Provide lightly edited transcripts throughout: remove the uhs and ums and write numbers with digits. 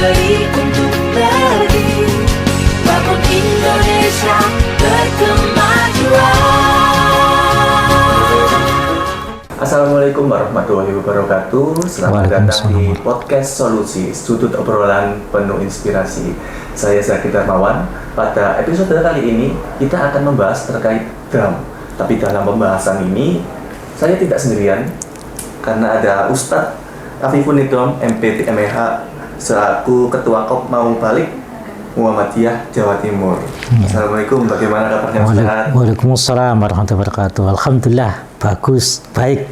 beri untuk beri, bangun Indonesia berkemajuan. Assalamualaikum warahmatullahi wabarakatuh. Selamat datang di podcast Solusi, sudut obrolan penuh inspirasi. Saya Zaki Darmawan. Pada episode kali ini kita akan membahas terkait dam. Tapi dalam pembahasan ini saya tidak sendirian karena ada Ustadz Afifun Nidom MPT MH selaku Ketua KOP Mau Balik Muhammadiyah Jawa Timur. Ya. Assalamualaikum, bagaimana kabarnya Ustaz? Waalaikumsalam warahmatullahi wabarakatuh. Alhamdulillah, bagus, baik,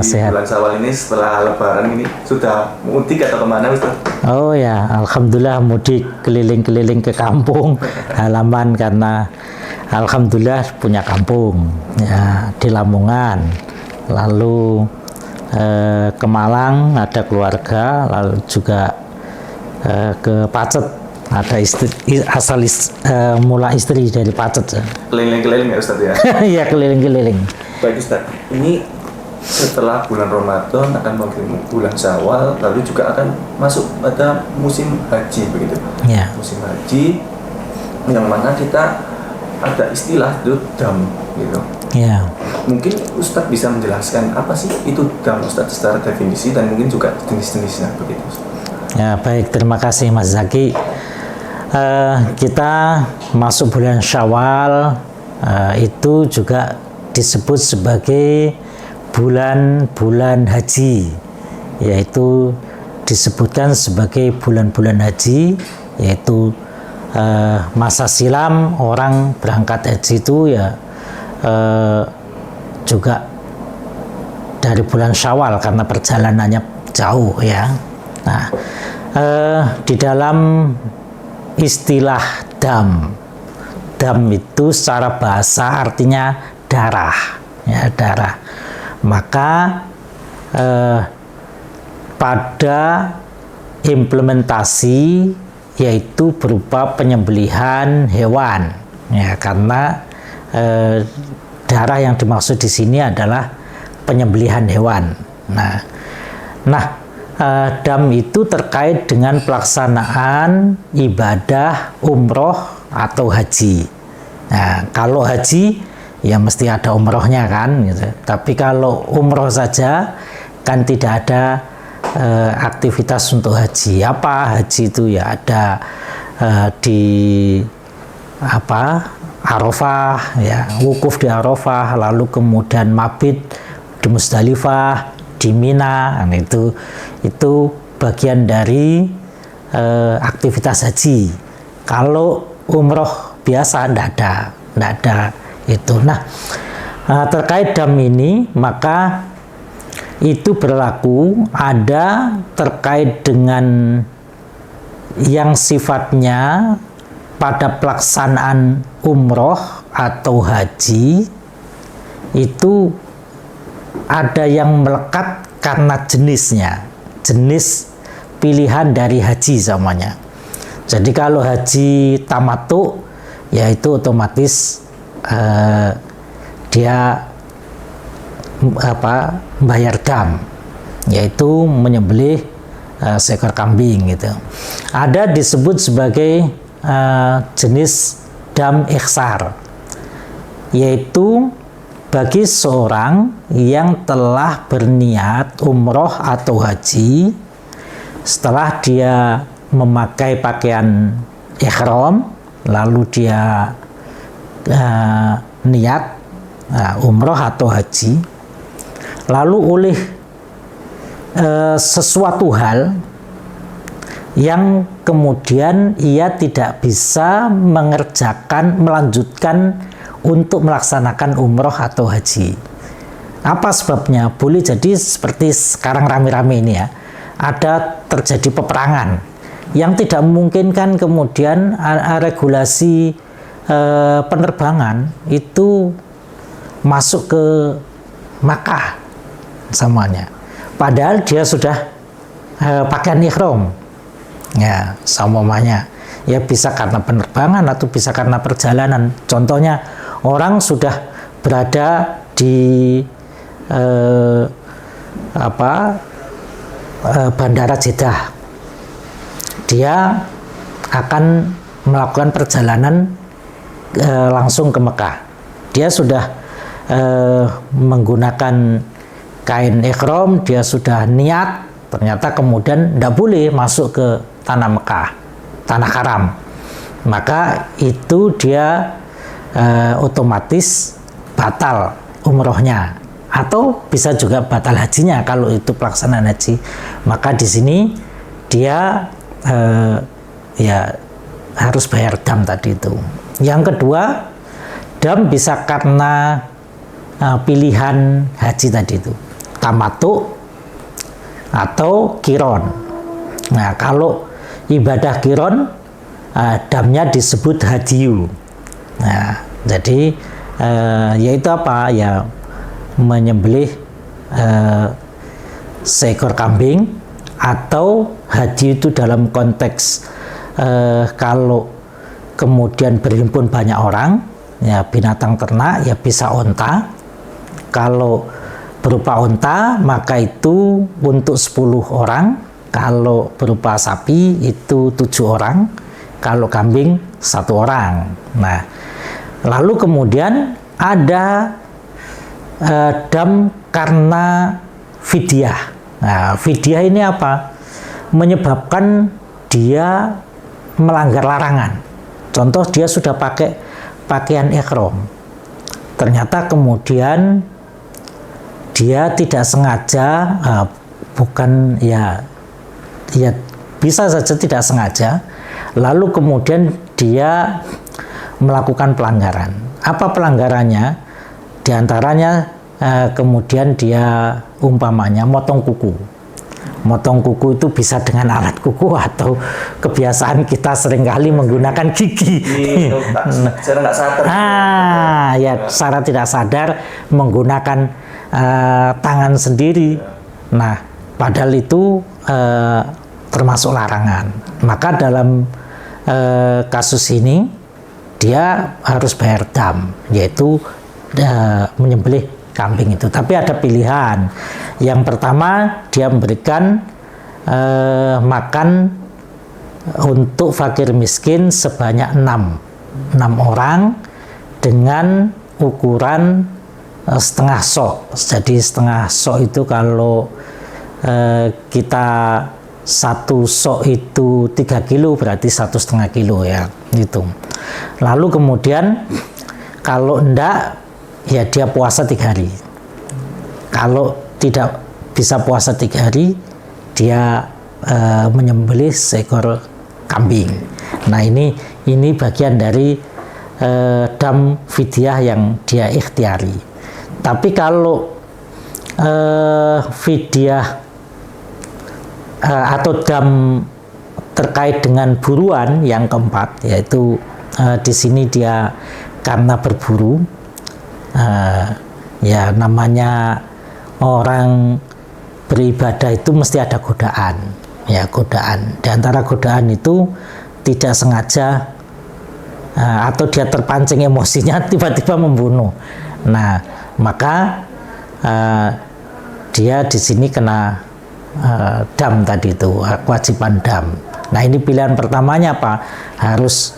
sehat. Bulan Syawal ini setelah Lebaran ini sudah mudik atau kemana Ustaz? Oh ya, Alhamdulillah mudik keliling-keliling ke kampung halaman karena Alhamdulillah punya kampung ya di Lamongan. Lalu ke Malang ada keluarga, lalu juga ke Pacet ada mula istri dari Pacet. Keliling-keliling ya Ustaz ya? Iya, keliling-keliling. Baik Ustaz, ini setelah bulan Ramadan akan memasuki bulan Syawal, lalu juga akan masuk pada musim haji begitu. Ya. Musim haji yang mana kita ada istilah itu dam gitu. Ya. Mungkin Ustadz bisa menjelaskan apa sih itu dam Ustadz secara definisi dan mungkin juga jenis-jenisnya begitu Ustadz. Ya, baik, terima kasih Mas Zaki. Kita masuk bulan Syawal, itu juga disebut sebagai bulan-bulan haji, yaitu disebutkan sebagai bulan-bulan haji, yaitu masa silam orang berangkat haji itu ya juga dari bulan Syawal karena perjalanannya jauh ya. Nah, di dalam istilah dam itu secara bahasa artinya darah, ya darah. Maka pada implementasi yaitu berupa penyembelihan hewan, ya karena darah yang dimaksud di sini adalah penyembelihan hewan. Nah, dam itu terkait dengan pelaksanaan ibadah umroh atau haji. Nah, kalau haji ya mesti ada umrohnya kan, gitu. Tapi kalau umroh saja kan tidak ada aktivitas untuk haji. Apa haji itu ya ada di Arafah, ya wukuf di Arafah, lalu kemudian mabit di Musdalifah, di Mina, itu bagian dari aktivitas haji. Kalau umroh biasa tidak ada itu. Nah, terkait dam ini maka itu berlaku ada terkait dengan yang sifatnya pada pelaksanaan umroh atau haji itu ada yang melekat karena jenis pilihan dari haji namanya. Jadi kalau haji tamattu ya itu otomatis dia bayar dam, yaitu menyembelih seekor kambing gitu. Ada disebut sebagai jenis dam ikhsar, yaitu bagi seorang yang telah berniat umroh atau haji, setelah dia memakai pakaian ihram, lalu dia niat umroh atau haji, lalu oleh sesuatu hal yang kemudian ia tidak bisa melanjutkan untuk melaksanakan umroh atau haji. Apa sebabnya? Boleh jadi seperti sekarang rame-rame ini ya, ada terjadi peperangan yang tidak memungkinkan kemudian regulasi penerbangan itu masuk ke Makkah semuanya. Padahal dia sudah pakaian ihram. Ya, semuanya. Ya bisa karena penerbangan atau bisa karena perjalanan. Contohnya orang sudah berada di Bandara Jeddah. dia akan melakukan perjalanan langsung ke Mekah. Dia sudah menggunakan kain ihram, dia sudah niat, ternyata kemudian tidak boleh masuk ke tanah Mekah, tanah haram. Maka itu dia otomatis batal umrohnya, atau bisa juga batal hajinya kalau itu pelaksanaan haji. Maka di sini dia ya harus bayar dam tadi itu. Yang kedua, dam bisa karena pilihan haji tadi itu, tamattu atau kiron. Nah, kalau ibadah kiron, damnya disebut hadiyu. Nah, jadi yaitu apa? Ya menyembelih seekor kambing, atau haji itu dalam konteks kalau kemudian berhimpun banyak orang, ya binatang ternak, ya bisa onta. Kalau berupa onta maka itu untuk 10 orang, kalau berupa sapi itu 7 orang, kalau kambing 1 orang. Nah, lalu kemudian ada dam karena fidyah. Nah, fidyah ini apa? Menyebabkan dia melanggar larangan. Contoh, dia sudah pakai pakaian ihram, ternyata kemudian dia tidak sengaja, bukan ya bisa saja tidak sengaja, lalu kemudian dia melakukan pelanggaran. Apa pelanggarannya? Di antaranya kemudian dia umpamanya motong kuku. Motong kuku itu bisa dengan alat kuku, atau kebiasaan kita seringkali menggunakan gigi. Secara nggak sadar. Ya secara tidak sadar menggunakan tangan sendiri. Nah, padahal itu termasuk larangan. Maka dalam kasus ini dia harus bayar dam, yaitu menyembelih kambing itu. Tapi ada pilihan. Yang pertama, dia memberikan makan untuk fakir miskin sebanyak 6 orang dengan ukuran setengah sok. Jadi setengah sok itu kalau kita 1 sok itu 3 kilo, berarti 1,5 kilo ya, gitu. Lalu kemudian kalau enggak, ya dia puasa 3 hari. Kalau tidak bisa puasa 3 hari, dia menyembelih seekor kambing. Nah, ini bagian dari dam fidyah yang dia ikhtiari. Tapi kalau fidyah atau dam terkait dengan buruan yang keempat, yaitu di sini dia karena berburu, ya namanya orang beribadah itu mesti ada godaan, ya godaan. Di antara godaan itu tidak sengaja atau dia terpancing emosinya tiba-tiba membunuh. Nah, maka dia di sini kena dam tadi itu, kewajiban dam. Nah, ini pilihan pertamanya apa? Harus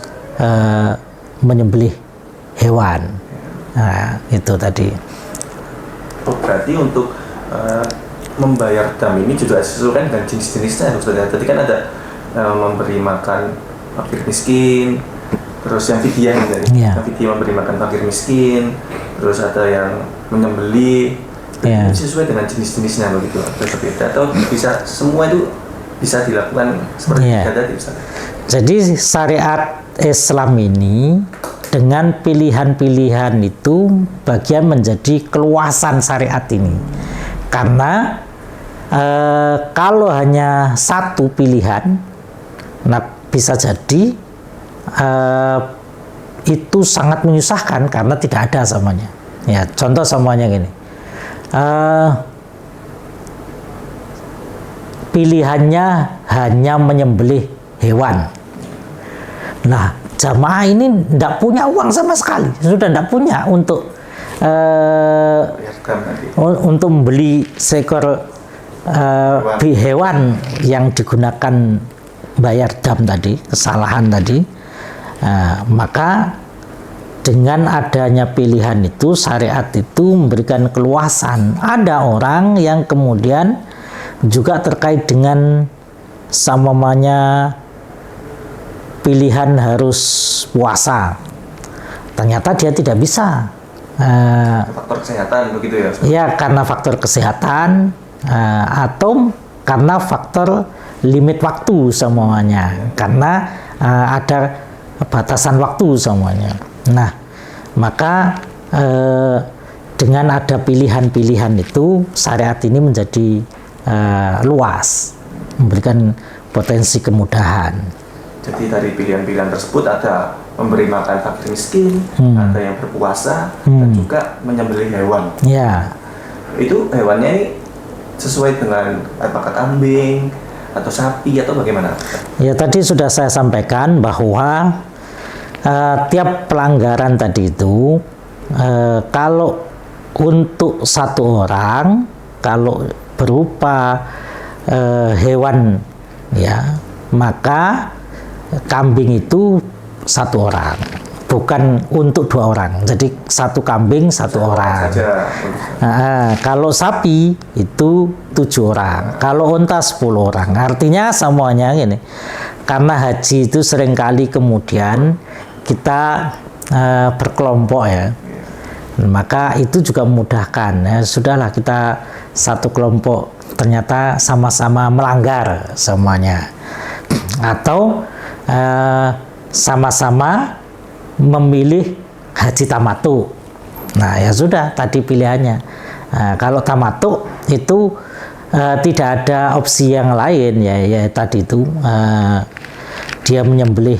menyembelih hewan. Nah, itu tadi. Oh, berarti untuk membayar dam ini juga disesuaikan dengan jenis-jenisnya. Tadi kan ada memberi makan fakir miskin, terus yang fidyah ini, yang fidyah memberi makan fakir miskin, terus ada yang menyembelih. Ini sesuai dengan jenis-jenisnya begitu, berbeda, atau bisa semua itu bisa dilakukan seperti tadi misalnya. Jadi syariat Islam ini dengan pilihan-pilihan itu bagian menjadi keluasan syariat ini. Karena kalau hanya satu pilihan, nah bisa jadi itu sangat menyusahkan karena tidak ada semuanya. Ya, contoh semuanya gini. Pilihannya hanya menyembelih hewan. Nah, jamaah ini tidak punya uang sama sekali, sudah tidak punya untuk membeli seekor hewan yang digunakan bayar dam tadi, kesalahan tadi, maka dengan adanya pilihan itu, syariat itu memberikan keluasan. Ada orang yang kemudian juga terkait dengan samanya pilihan harus puasa, ternyata dia tidak bisa. Faktor kesehatan begitu ya? Ya, karena faktor kesehatan atau karena faktor limit waktu semuanya, karena ada batasan waktu semuanya. Nah, maka dengan ada pilihan-pilihan itu, syariat ini menjadi luas, memberikan potensi kemudahan. Jadi dari pilihan-pilihan tersebut ada memberi makan fakir miskin, ada yang berpuasa, dan juga menyembelih hewan. Ya. Itu hewannya ini sesuai dengan apakah kambing atau sapi atau bagaimana? Ya, tadi sudah saya sampaikan bahwa tiap pelanggaran tadi itu, kalau untuk satu orang, kalau berupa hewan, ya, maka kambing itu satu orang, bukan untuk 2 orang. Jadi satu kambing satu orang. Kalau sapi itu 7 orang, kalau unta 10 orang. Artinya semuanya gini. Karena haji itu seringkali kemudian kita berkelompok ya, maka itu juga memudahkan. Ya, sudahlah kita satu kelompok, ternyata sama-sama melanggar semuanya, atau sama-sama memilih haji tamattu. Nah, ya sudah, tadi pilihannya. Kalau tamattu itu tidak ada opsi yang lain, ya tadi itu dia menyembelih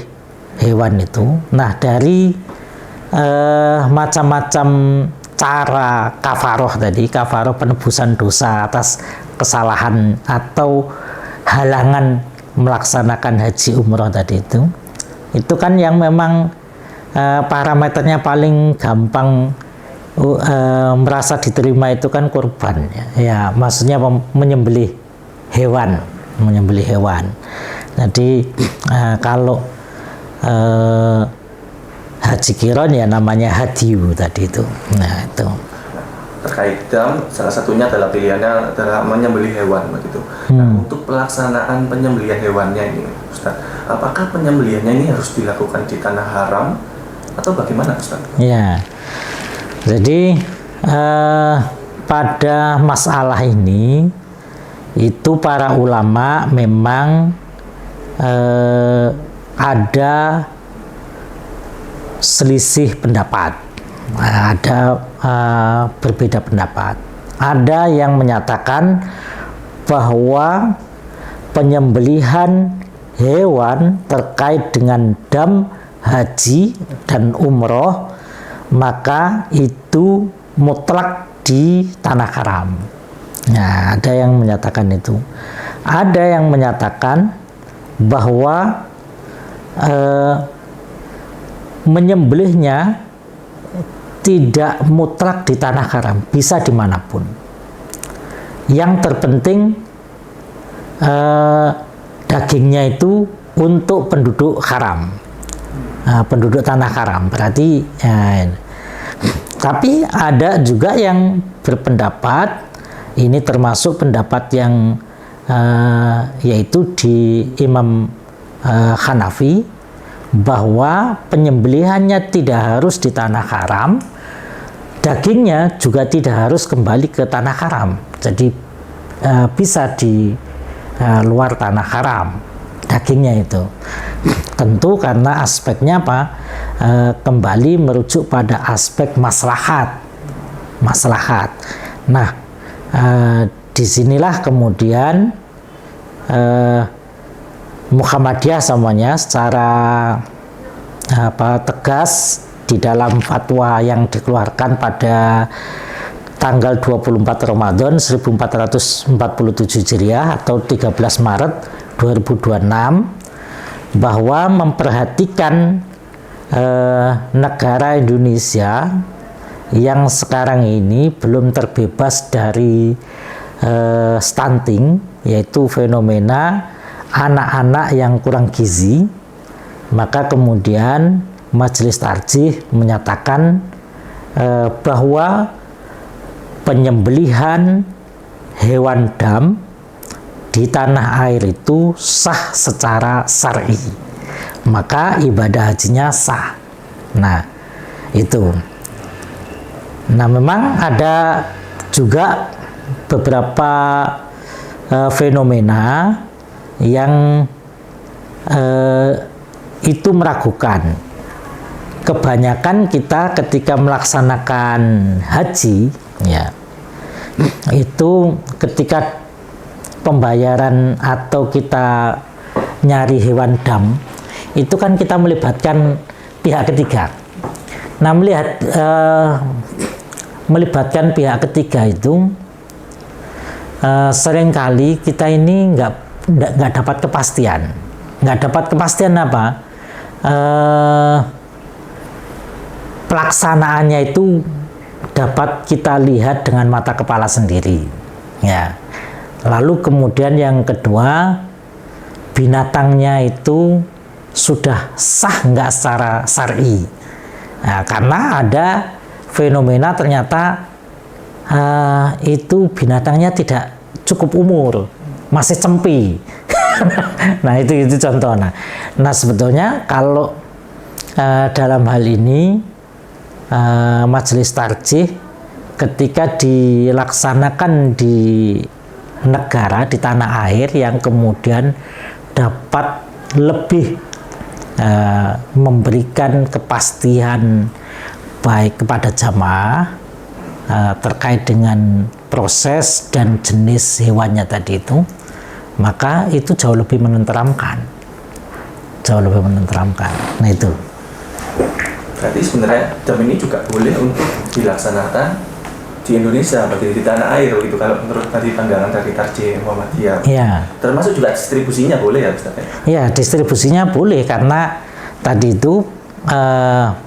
hewan itu. Nah, dari macam-macam cara kafaroh tadi, kafaroh penebusan dosa atas kesalahan atau halangan melaksanakan haji umroh tadi itu kan yang memang parameternya paling gampang merasa diterima itu kan kurban, ya maksudnya menyembelih hewan. Jadi kalau haji kiron ya namanya hadiyu tadi itu. Nah, itu terkait dam, salah satunya adalah pilihannya adalah menyembelih hewan begitu. Nah, untuk pelaksanaan penyembelihan hewannya ini, Ustaz, apakah penyembelihannya ini harus dilakukan di tanah haram atau bagaimana, Ustaz? Ya, jadi pada masalah ini itu para ulama memang ada selisih pendapat. Ada berbeda pendapat. Ada yang menyatakan bahwa penyembelihan hewan terkait dengan dam haji dan umroh maka itu mutlak di tanah haram. Nah, ada yang menyatakan itu. Ada yang menyatakan bahwa menyembelihnya tidak mutlak di tanah haram, bisa dimanapun. Yang terpenting dagingnya itu untuk penduduk haram, penduduk tanah haram. Berarti, tapi ada juga yang berpendapat, ini termasuk pendapat yang yaitu di Imam Hanafi, bahwa penyembelihannya tidak harus di tanah haram, dagingnya juga tidak harus kembali ke tanah haram. Jadi bisa di luar tanah haram dagingnya itu. Tentu karena aspeknya apa? Kembali merujuk pada aspek maslahat. Nah, disinilah kemudian Muhammadiyah semuanya secara tegas di dalam fatwa yang dikeluarkan pada tanggal 24 Ramadan 1447 Hijriah atau 13 Maret 2026 bahwa memperhatikan negara Indonesia yang sekarang ini belum terbebas dari stunting, yaitu fenomena anak-anak yang kurang gizi, maka kemudian Majelis Tarjih menyatakan bahwa penyembelihan hewan dam di tanah air itu sah secara syar'i, maka ibadah hajinya sah. Nah, itu. Nah, memang ada juga beberapa fenomena yang itu meragukan. Kebanyakan kita ketika melaksanakan haji, ya, itu ketika pembayaran atau kita nyari hewan dam, itu kan kita melibatkan pihak ketiga. Nah, melibatkan pihak ketiga itu seringkali kita ini nggak dapat kepastian. Nggak dapat kepastian apa? Pelaksanaannya itu dapat kita lihat dengan mata kepala sendiri, ya. Lalu kemudian yang kedua, binatangnya itu sudah sah nggak secara syar'i. Nah, karena ada fenomena ternyata itu binatangnya tidak cukup umur, masih cempi. Nah, itu contoh. Nah, sebetulnya kalau dalam hal ini Majelis Tarjih ketika dilaksanakan di negara, di tanah air yang kemudian dapat lebih memberikan kepastian baik kepada jamaah terkait dengan proses dan jenis hewannya tadi itu, maka itu jauh lebih menenteramkan. Nah, itu. Berarti sebenarnya dam ini juga boleh untuk dilaksanakan di Indonesia, bagi di tanah air gitu, kalau menurut tadi pandangan dari Tarjih Muhammadiyah. Ya. Termasuk juga distribusinya boleh ya Ustaz? Ya, distribusinya boleh karena tadi itu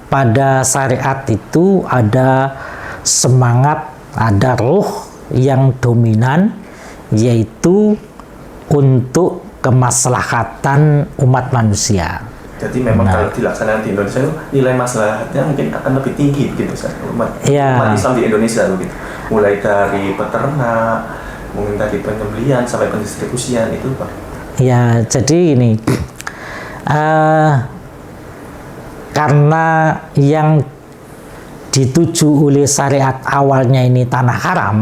pada syariat itu ada semangat, ada ruh yang dominan, yaitu untuk kemaslahatan umat manusia. Jadi memang kalau dilaksanakan di Indonesia itu nilai maslahatnya mungkin akan lebih tinggi begitu Ustaz, umat Islam di Indonesia begitu. Mulai dari peternak, mungkin tadi penyembelihan sampai pendistribusian itu Pak. Ya, jadi ini karena yang dituju oleh syariat awalnya ini tanah haram,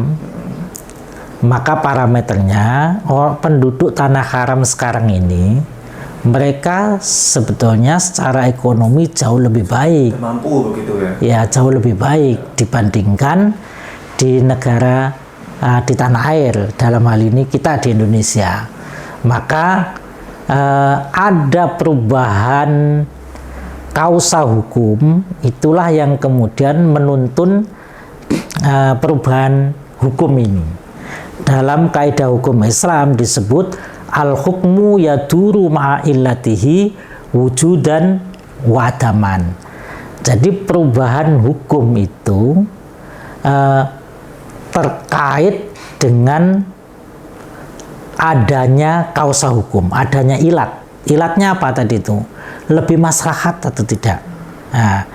maka parameternya penduduk tanah haram sekarang ini mereka sebetulnya secara ekonomi jauh lebih baik, mampu begitu ya? Ya, jauh lebih baik dibandingkan di negara di tanah air, dalam hal ini kita di Indonesia. Maka ada perubahan kausa hukum, itulah yang kemudian menuntun perubahan hukum ini. Dalam kaidah hukum Islam disebut al-hukmu yaduru ma'illatihi wujudan wadaman. Jadi perubahan hukum itu terkait dengan adanya kausa hukum, adanya ilat. Ilatnya apa tadi itu? Lebih maslahat atau tidak? Nah,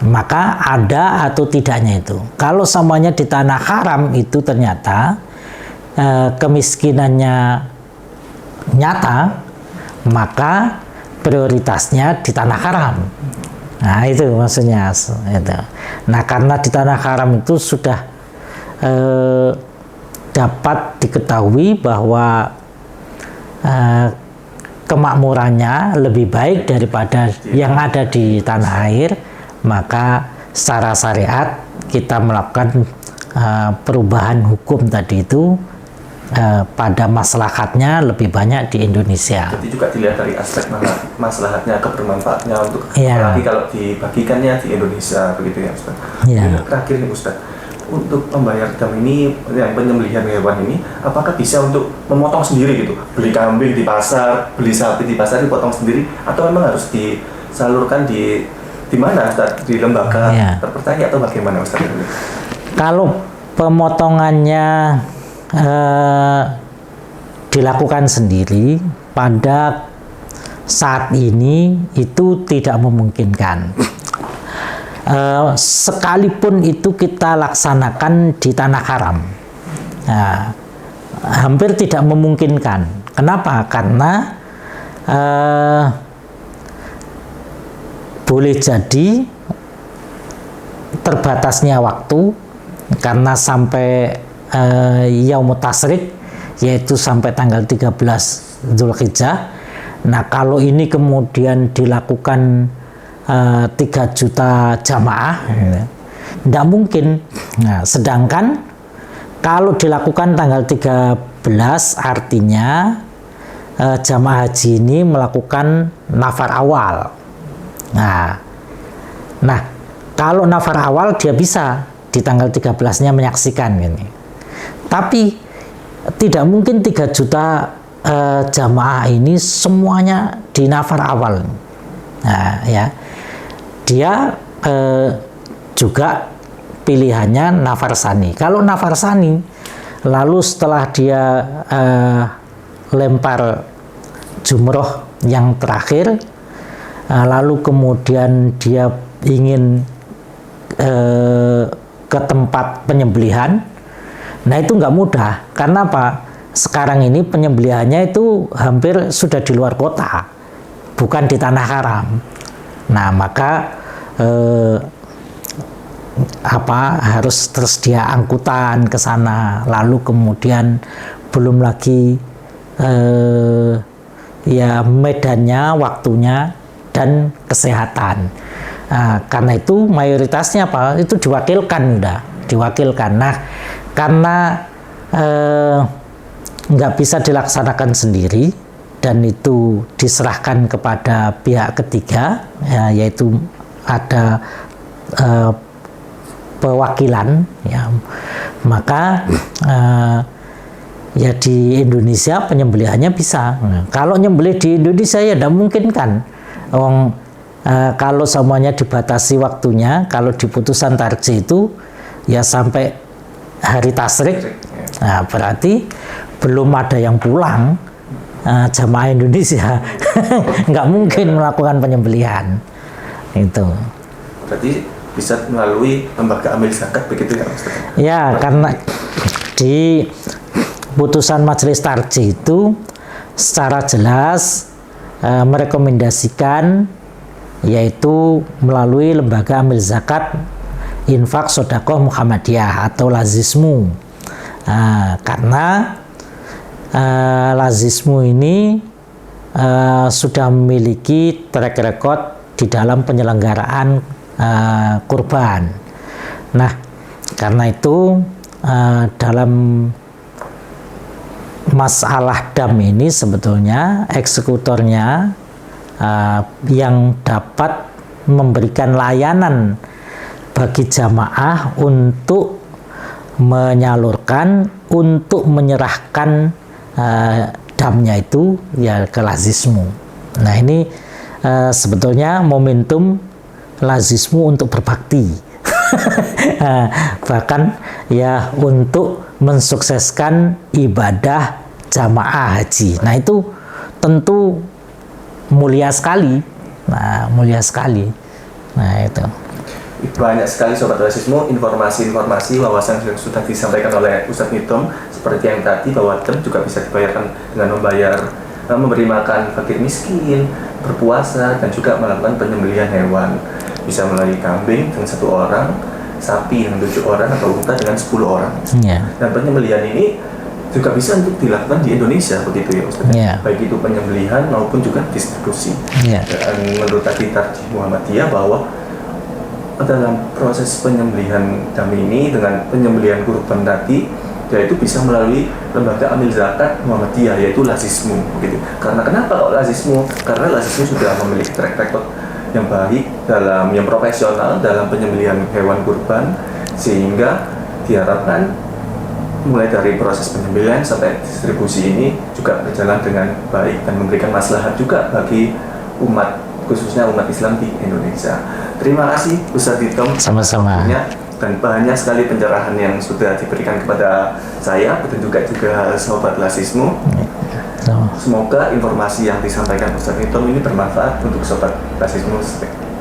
maka ada atau tidaknya itu. Kalau semuanya di tanah haram itu ternyata kemiskinannya nyata, maka prioritasnya di tanah haram. Nah, itu maksudnya itu. Nah, karena di tanah haram itu sudah dapat diketahui bahwa kemakmurannya lebih baik daripada yang ada di tanah air, maka secara syariat kita melakukan perubahan hukum tadi itu pada maslahatnya lebih banyak di Indonesia. Jadi juga dilihat dari aspek maslahatnya, kebermanfaatnya untuk apalagi kalau dibagikannya di Indonesia begitu ya Ustaz. Terakhir nih Ustaz, untuk membayar dam ini, yang penyembelihan hewan ini, apakah bisa untuk memotong sendiri gitu? Beli kambing di pasar, beli sapi di pasar dipotong sendiri, atau memang harus disalurkan di mana Ustaz? Di lembaga terpercaya atau bagaimana Ustaz? dilakukan sendiri pada saat ini itu tidak memungkinkan. Sekalipun itu kita laksanakan di tanah haram, nah, hampir tidak memungkinkan. Kenapa? Karena boleh jadi terbatasnya waktu, karena sampai Yaumut Tasyrik, yaitu sampai tanggal 13 Dzulhijjah. Nah, kalau ini kemudian dilakukan 3 juta jamaah, tidak mungkin. Nah, sedangkan kalau dilakukan tanggal 13, artinya jamaah haji ini melakukan nafar awal. Nah, kalau nafar awal dia bisa di tanggal 13-nya menyaksikan ini. Tapi tidak mungkin 3 juta jamaah ini semuanya di nafar awal. Nah, ya. Dia juga pilihannya nafar sani. Kalau nafar sani, lalu setelah dia lempar jumroh yang terakhir, lalu kemudian dia ingin ke tempat penyembelihan, nah itu nggak mudah. Karena apa? Sekarang ini penyembelihannya itu hampir sudah di luar kota, bukan di tanah haram. Nah, maka harus tersedia angkutan ke sana, lalu kemudian belum lagi ya medannya, waktunya, dan kesehatan. Karena itu mayoritasnya apa? Itu diwakilkan, diwakilkan. Nah, karena nggak bisa dilaksanakan sendiri dan itu diserahkan kepada pihak ketiga, ya, yaitu ada pewakilan, ya, maka ya di Indonesia penyembelihannya bisa. Nah, kalau nyembelih di Indonesia ya tidak mungkin kan. Kalau semuanya dibatasi waktunya, kalau di putusan tarjih itu ya sampai hari tasyrik, nah, berarti belum ada yang pulang jamaah Indonesia, nggak mungkin melakukan penyembelihan itu. Berarti bisa melalui lembaga amil zakat begitu ya, Ustaz? Ya, karena di putusan majelis tarjih itu secara jelas merekomendasikan yaitu melalui lembaga amil zakat infak sodakoh Muhammadiyah atau Lazismu. Karena Lazismu ini sudah memiliki track record di dalam penyelenggaraan kurban. Nah, karena itu dalam masalah dam ini sebetulnya eksekutornya yang dapat memberikan layanan bagi jamaah untuk menyalurkan, untuk menyerahkan damnya itu ya ke Lazismu. Nah, ini sebetulnya momentum Lazismu untuk berbakti. Bahkan ya untuk mensukseskan ibadah jamaah haji. Nah, itu tentu mulia sekali. Nah, mulia sekali. Nah, itu. Banyak sekali Sobat Lazismu informasi-informasi wawasan yang sudah disampaikan oleh Ustadz Nidom, seperti yang tadi bahwa dam juga bisa dibayarkan dengan memberi makan fakir miskin, berpuasa, dan juga melakukan penyembelihan hewan. Bisa melalui kambing dengan 1 orang, sapi dengan 7 orang, atau unta dengan 10 orang. Yeah. Dan penyembelihan ini juga bisa untuk dilakukan di Indonesia begitu ya Ustaz. Yeah. Baik itu penyembelihan maupun juga distribusi. Yeah. Dan menurut tadi tarjih Muhammadiyah bahwa dalam proses penyembelihan dam ini dengan penyembelihan kurban tadi, yaitu bisa melalui lembaga amil zakat Muhammadiyah, yaitu Lazismu begitu. Karena kenapa kok Lazismu? Karena Lazismu sudah memiliki track record yang baik yang profesional dalam penyembelihan hewan kurban, sehingga diharapkan mulai dari proses penyembelihan sampai distribusi ini juga berjalan dengan baik dan memberikan maslahat juga bagi umat, khususnya umat Islam di Indonesia. Terima kasih Ustadz Nidom. Sama-sama. Dan banyak sekali pencerahan yang sudah diberikan kepada saya dan juga Sobat Lazismu. Semoga informasi yang disampaikan Ustaz Nitom ini bermanfaat untuk sobat Basismu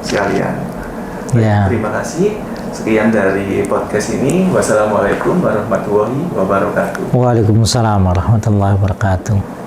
sekalian. Ya. Terima kasih. Sekian dari podcast ini. Wassalamualaikum warahmatullahi wabarakatuh. Waalaikumsalam warahmatullahi wabarakatuh.